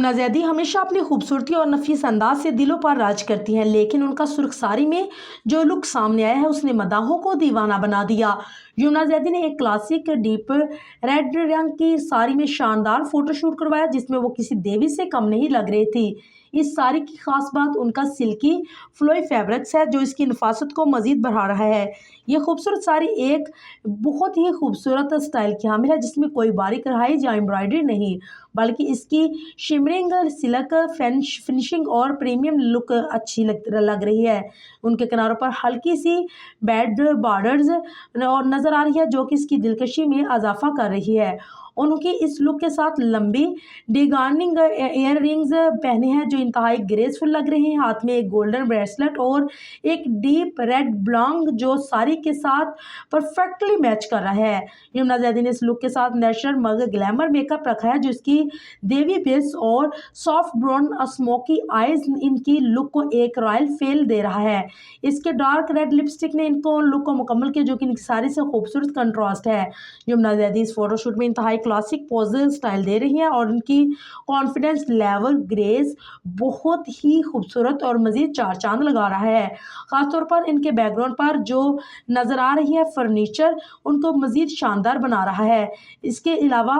यमुना ज़ैदी हमेशा अपनी खूबसूरती और नफीस अंदाज से दिलों पर राज करती हैं, लेकिन उनका सुर्ख साड़ी में जो लुक सामने आया है उसने मदाहों को दीवाना बना दिया। यमुना ज़ैदी ने एक क्लासिक डीप रेड रंग की साड़ी में शानदार फोटोशूट करवाया, जिसमें वो किसी देवी से कम नहीं लग रही थी। इस साड़ी की खास बात उनका सिल्की फ्लोई फैब्रिक्स है, जो इसकी नफासत को मजीद बढ़ा रहा है। ये खूबसूरत साड़ी एक बहुत ही खूबसूरत स्टाइल की हामिल है, जिसमें कोई बारीक कढ़ाई या एम्ब्रॉयडरी नहीं, बल्कि इसकी शिमरिंग सिल्क फिनिशिंग और प्रीमियम लुक अच्छी लग रही है। उनके किनारों पर हल्की सी बेड बॉर्डर्स और नज़र आ रही है, जो कि इसकी दिलकशी में इजाफा कर रही है। उनकी इस लुक के साथ लंबी डिगार्निंग ईयर रिंग्स पहने हैं, जो इंतहाई ग्रेसफुल लग रहे हैं। हाथ में एक गोल्डन ब्रेसलेट और एक डीप रेड ब्लॉन्ग जो साड़ी के साथ परफेक्टली मैच कर रहा है। यमुना ज़ैदी ने इस लुक के साथ नेचुरल मगर ग्लैमर मेकअप रखा है, जिसकी देवी बेस और सॉफ्ट ब्राउन स्मोकी आईज इनकी लुक को एक रॉयल फील दे रहा है। इसके डार्क रेड लिपस्टिक ने इनको लुक को मुकम्मल किया, जो कि इनकी साड़ी से खूबसूरत कंट्रास्ट है। यमुना ज़ैदी इस फोटोशूट में इंतहाई क्लासिक पोज स्टाइल दे रही हैं और उनकी कॉन्फिडेंस लेवल ग्रेस बहुत ही खूबसूरत और मज़ीद चार चांद लगा रहा है। ख़ासतौर पर इनके बैकग्राउंड पर जो नज़र आ रही है फर्नीचर उनको मज़ीद शानदार बना रहा है। इसके अलावा